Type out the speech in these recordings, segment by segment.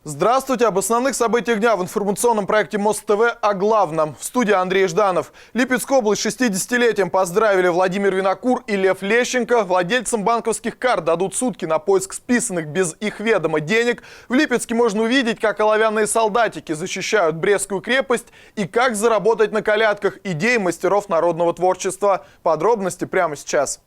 Здравствуйте! Об основных событиях дня в информационном проекте Мост ТВ о главном. В студии Андрей Жданов. Липецкую область с 60-летием поздравили Владимир Винокур и Лев Лещенко. Владельцам банковских карт дадут сутки на поиск списанных без их ведома денег. В Липецке можно увидеть, как оловянные солдатики защищают Брестскую крепость и как заработать на колядках идеи мастеров народного творчества. Подробности прямо сейчас.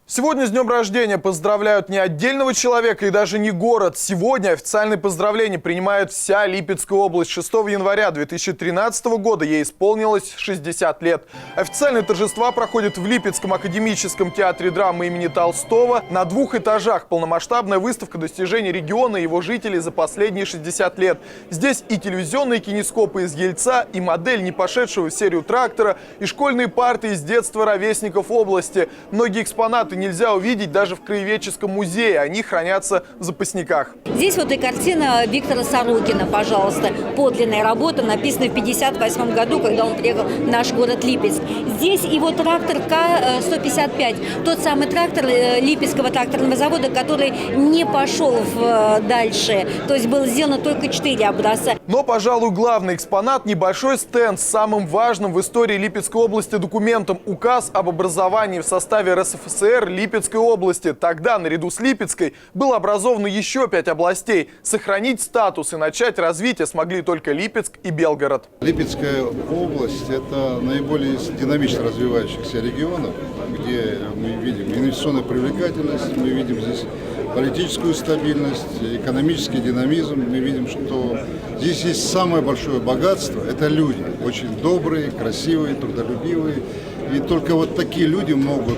Сегодня с днем рождения поздравляют не отдельного человека и даже не город. Сегодня официальные поздравления принимает вся Липецкая область. 6 января 2013 года ей исполнилось 60 лет. Официальные торжества проходят в Липецком академическом театре драмы имени Толстого. На 2 этажах полномасштабная выставка достижений региона и его жителей за последние 60 лет. Здесь и телевизионные кинескопы из Ельца, и модель не пошедшего в серию трактора, и школьные парты из детства ровесников области. Многие экспонаты нельзя увидеть даже в краеведческом музее. Они хранятся в запасниках. Здесь вот и картина Виктора Сорокина, пожалуйста. Подлинная работа, написанная в 1958 году, когда он приехал в наш город Липецк. Здесь его трактор К-155. Тот самый трактор Липецкого тракторного завода, который не пошел дальше. То есть было сделано только 4 образца. Но, пожалуй, главный экспонат – небольшой стенд с самым важным в истории Липецкой области документом – указ об образовании в составе РСФСР Липецкой области. Тогда, наряду с Липецкой, было образовано еще 5 областей. Сохранить статус и начать развитие смогли только Липецк и Белгород. Липецкая область – это наиболее динамично развивающихся регионов, где мы видим инвестиционную привлекательность, мы видим здесь политическую стабильность, экономический динамизм. Мы видим, что здесь есть самое большое богатство – это люди. Очень добрые, красивые, трудолюбивые. И только вот такие люди могут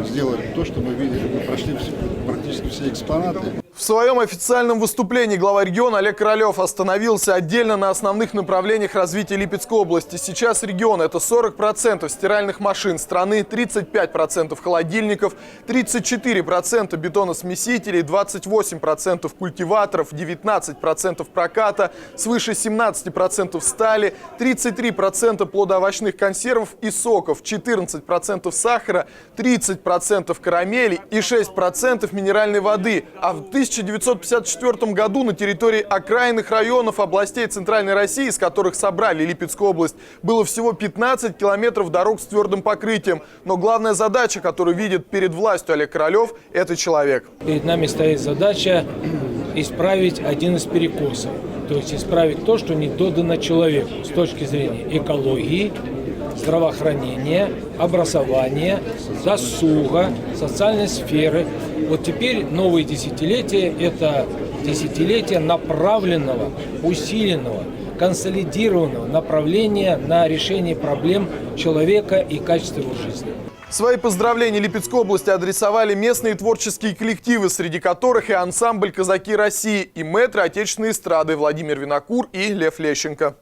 сделать то, что мы видели. Мы прошли практически все экспонаты. В своем официальном выступлении глава региона Олег Королев остановился отдельно на основных направлениях развития Липецкой области. Сейчас регион – это 40% стиральных машин страны, 35% холодильников, 34% бетоносмесителей, 28% культиваторов, 19% проката, свыше 17% стали, 33% плодоовощных консервов и соков, 14% сахара, 30% карамели и 6% минеральной воды. А в 1954 году на территории окраинных районов областей Центральной России, из которых собрали Липецкую область, было всего 15 километров дорог с твердым покрытием. Но главная задача, которую видит перед властью Олег Королев, это человек. Перед нами стоит задача исправить один из перекосов. То есть исправить то, что не додано человеку с точки зрения экологии, здравоохранения, образования, досуга, социальной сферы. Вот теперь новые десятилетия – это десятилетие направленного, усиленного, консолидированного направления на решение проблем человека и качества его жизни. Свои поздравления Липецкой области адресовали местные творческие коллективы, среди которых и ансамбль «Казаки России», и мэтры отечественной эстрады Владимир Винокур и Лев Лещенко.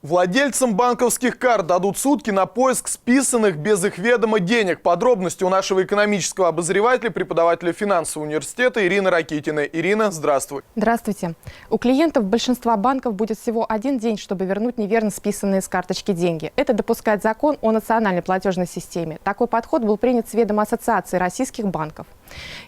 Владельцам банковских карт дадут сутки на поиск списанных без их ведома денег. Подробности у нашего экономического обозревателя, преподавателя финансового университета Ирины Ракитиной. Ирина, здравствуй. Здравствуйте. У клиентов большинства банков будет всего 1 день, чтобы вернуть неверно списанные с карточки деньги. Это допускает закон о национальной платежной системе. Такой подход был принят с ведома Ассоциации российских банков.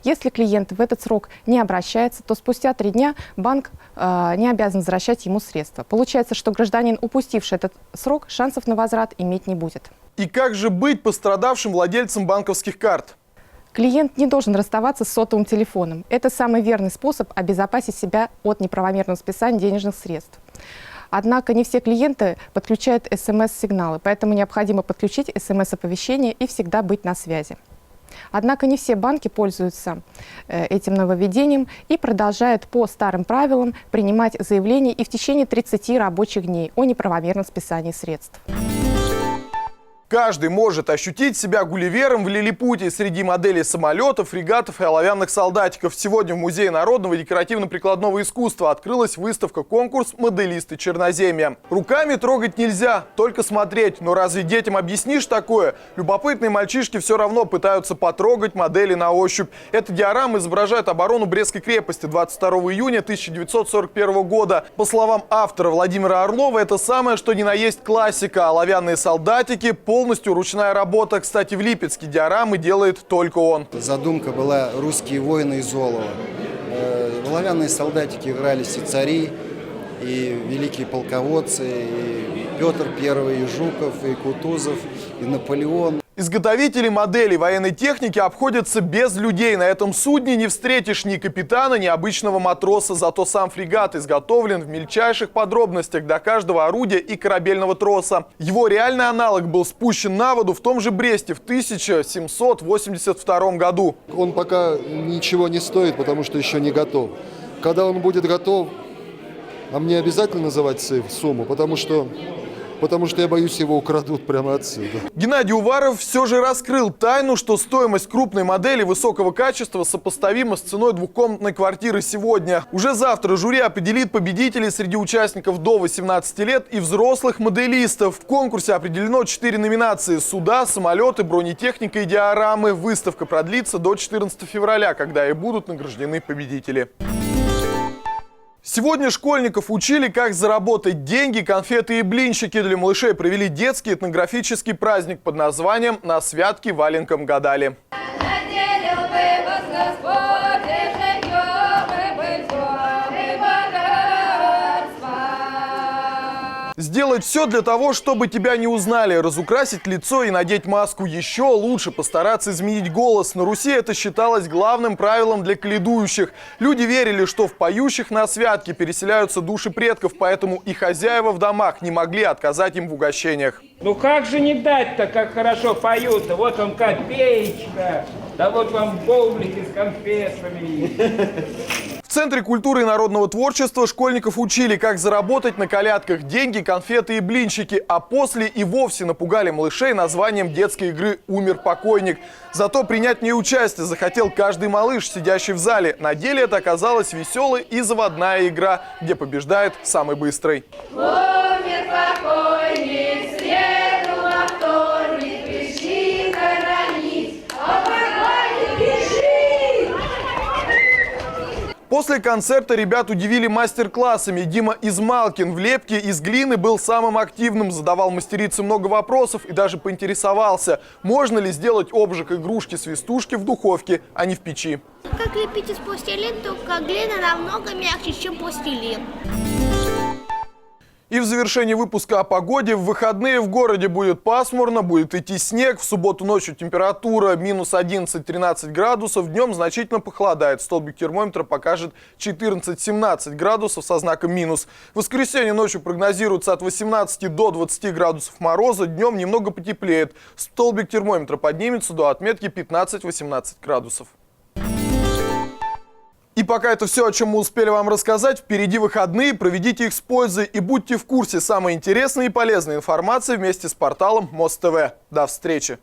Если клиент в этот срок не обращается, то спустя 3 дня банк не обязан возвращать ему средства. Получается, что гражданин, упустивший этот срок, шансов на возврат иметь не будет. И как же быть пострадавшим владельцам банковских карт? Клиент не должен расставаться с сотовым телефоном. Это самый верный способ обезопасить себя от неправомерного списания денежных средств. Однако не все клиенты подключают СМС-сигналы, поэтому необходимо подключить СМС-оповещение и всегда быть на связи. Однако не все банки пользуются этим нововведением и продолжают по старым правилам принимать заявления и в течение 30 рабочих дней о неправомерном списании средств. Каждый может ощутить себя гулливером в Лилипуте среди моделей самолетов, фрегатов и оловянных солдатиков. Сегодня в Музее народного и декоративно-прикладного искусства открылась выставка-конкурс «Моделисты Черноземья». Руками трогать нельзя, только смотреть. Но разве детям объяснишь такое? Любопытные мальчишки все равно пытаются потрогать модели на ощупь. Эта диорама изображает оборону Брестской крепости 22 июня 1941 года. По словам автора Владимира Орлова, это самое что ни на есть классика. Оловянные солдатики – полностью ручная работа. Кстати, в Липецке диорамы делает только он. Задумка была «Русские воины из олова». В оловянные солдатики игрались и цари, и великие полководцы, и Петр I, и Жуков, и Кутузов, и Наполеон. Изготовители моделей военной техники обходятся без людей. На этом судне не встретишь ни капитана, ни обычного матроса. Зато сам фрегат изготовлен в мельчайших подробностях до каждого орудия и корабельного троса. Его реальный аналог был спущен на воду в том же Бресте в 1782 году. Он пока ничего не стоит, потому что еще не готов. Когда он будет готов, а мне обязательно называть сумму, потому что я боюсь, его украдут прямо отсюда. Геннадий Уваров все же раскрыл тайну, что стоимость крупной модели высокого качества сопоставима с ценой двухкомнатной квартиры сегодня. Уже завтра жюри определит победителей среди участников до 18 лет и взрослых моделистов. В конкурсе определено 4 номинации: суда, самолеты, бронетехника и диорамы. Выставка продлится до 14 февраля, когда и будут награждены победители. Сегодня школьников учили, как заработать деньги, конфеты и блинчики. Для малышей провели детский этнографический праздник под названием «На святке валенком гадали». Сделать все для того, чтобы тебя не узнали, разукрасить лицо и надеть маску. Еще лучше постараться изменить голос. На Руси это считалось главным правилом для каледующих. Люди верили, что в поющих на святке переселяются души предков, поэтому и хозяева в домах не могли отказать им в угощениях. Ну как же не дать-то, как хорошо поют-то? Вот вам копеечка, да вот вам бублики с конфетами. В Центре культуры и народного творчества школьников учили, как заработать на колядках деньги, конфеты и блинчики, а после и вовсе напугали малышей названием детской игры «Умер покойник». Зато принять в ней участие захотел каждый малыш, сидящий в зале. На деле это оказалась веселая и заводная игра, где побеждает самый быстрый. Умер покойник, среду во вторник, пришли хоронить, а покойник бежит. После концерта ребят удивили мастер-классами. Дима Измалкин в лепке из глины был самым активным, задавал мастерице много вопросов и даже поинтересовался, можно ли сделать обжиг игрушки-свистушки в духовке, а не в печи. Как лепить из пластилина, только глина намного мягче, чем пластилин. И в завершении выпуска о погоде. В выходные в городе будет пасмурно, будет идти снег. В субботу ночью температура минус 11-13 градусов. Днем значительно похолодает. Столбик термометра покажет 14-17 градусов со знаком минус. В воскресенье ночью прогнозируется от 18 до 20 градусов мороза. Днем немного потеплеет. Столбик термометра поднимется до отметки 15-18 градусов. И пока это все, о чем мы успели вам рассказать. Впереди выходные, проведите их с пользой и будьте в курсе самой интересной и полезной информации вместе с порталом Мост ТВ. До встречи!